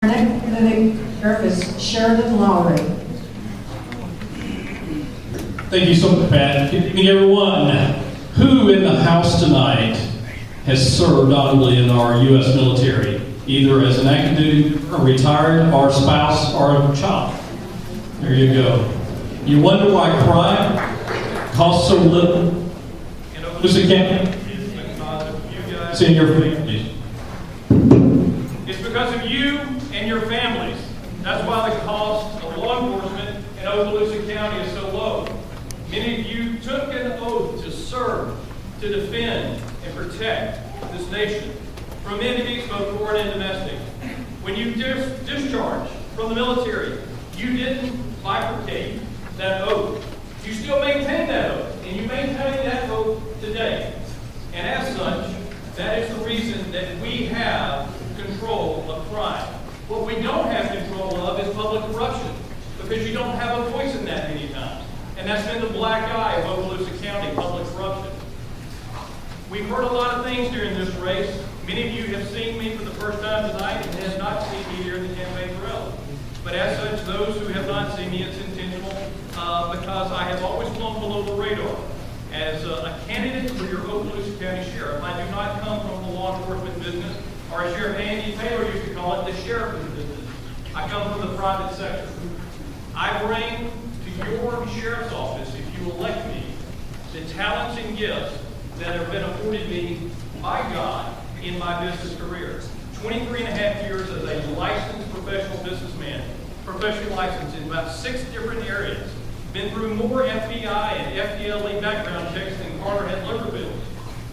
Our next living sheriff is Sheridan Lowrey. Thank you so much, Pat. Good evening, everyone. Who in the house tonight has served honorably in our U.S. military, either as an active duty, or retired, or spouse, or a child? There you go. You wonder why crime costs so little in Okaloosa County? It's in your families. It's because of you and your families. That's why the cost of law enforcement in Okaloosa County is so low. Many of you took an oath to serve, to defend, and protect this nation from enemies, both foreign and domestic. When you discharged from the military, you didn't bifurcate that oath. You still maintain that oath, and you maintain that oath today. And as such, that is the reason that we have control of crime. What we don't have control of is public corruption, because you don't have a voice in that many times. And that's been the black eye of Okaloosa County, public corruption. We've heard a lot of things during this race. Many of you have seen me for the first time tonight and have not seen me during the campaign trail. But as such, those who have not seen me, it's intentional because I have always flown below the radar. As a candidate for your Okaloosa County Sheriff, I do not come from the law enforcement business, or as Sheriff Andy Taylor used to call it, the sheriff's business. I come from the private sector. I bring to your sheriff's office, if you elect me, the talents and gifts that have been afforded me by God in my business career. 23 and a half years as a licensed professional businessman, professionally licensed in about 6 different areas. Been through more FBI and FDLE background checks than Carter had liver bills.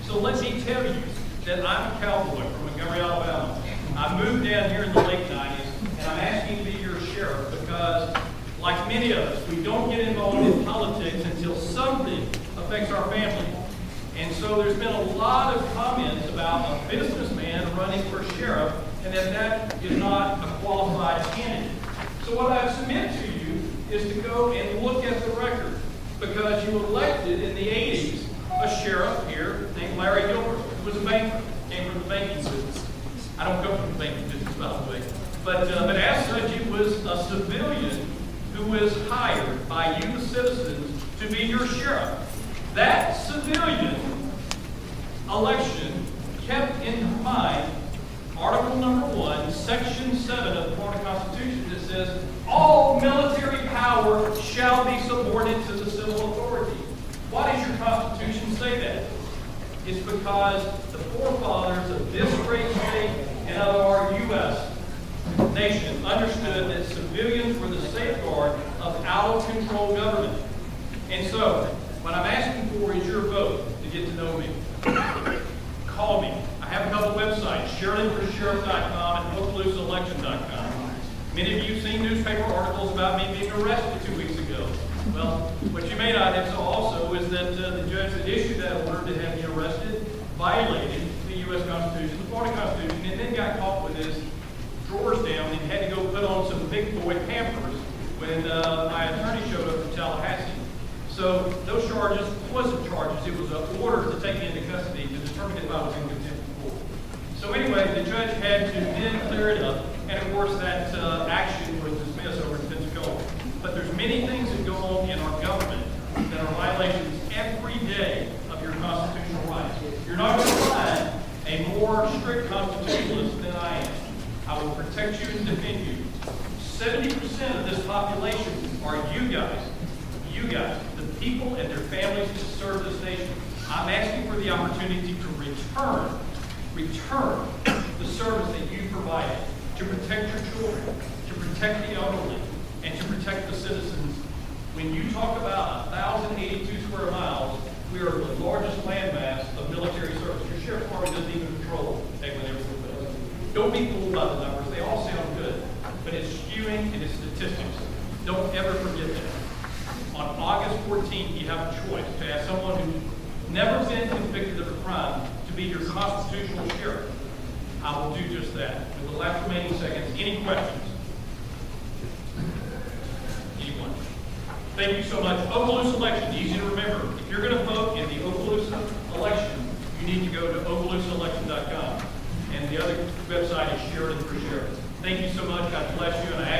So let me tell you that I'm a cowboy from Montgomery, Alabama. I moved down here in the late 90s, and I'm asking to be your sheriff because, like many of us, we don't get involved in politics until something affects our family. And so there's been a lot of comments about a businessman running for sheriff, and that is not a qualified candidate. So what I submit to you is to go and look at the record, because you elected in the 80s a sheriff here named Larry Gilbert, who was a banker, came from the banking business. I don't come from the banking business, by the way. But as such, he was a civilian who was hired by you, the citizens, to be your sheriff. That civilian election kept in mind Article number 1, Section 7 of the Florida Constitution that says, all military power shall be subordinate to the civil authority. Why does your Constitution say that? It's because the forefathers of this great state and of our U.S. nation understood that civilians were the safeguard of out-of-control government. And so, what I'm asking for is your vote to get to know me. Call me. I have a couple websites, SheridanForSheriff.com and OkaloosaElection.com. Many of you have seen newspaper articles about me being arrested 2 weeks ago. Well, what you may not have saw also is that the judge that issued that order to have me arrested violated the U.S. Constitution, the Florida Constitution, and then got caught with his drawers down and had to go put on some big boy Pampers when my attorney showed up from Tallahassee. So those charges wasn't charges. It was an order to take me into custody to determine if I was in contempt of court. So anyway, the judge had to then clear it up, and of course that action was dismissed over in Pensacola. But there's many things that go on in our government that are violations every day of your constitutional rights. You're not going to find a more strict constitutionalist than I am. I will protect you and defend you. 70% of this population are you guys, the people and their families that serve this nation. I'm asking for the opportunity to return the service that you provided to protect your children, to protect the elderly, and to protect the citizens. When you talk about 1,082 square miles, we are the largest landmass of military service. Your sheriff's department doesn't even patrol everywhere else. Don't be fooled by the numbers. They all sound good, but it's skewing and it's statistics. Don't ever forget that. On August 14th, you have a choice to ask someone who's never been convicted of a crime to be your constitutional sheriff. I will do just that. In the last remaining seconds, any questions? Anyone? Thank you so much. Okaloosa election, easy to remember. If you're going to vote in the Okaloosa election, you need to go to OkaloosaElection.com. And the other website is Sheridan for Sheriff. Thank you so much. God bless you. And I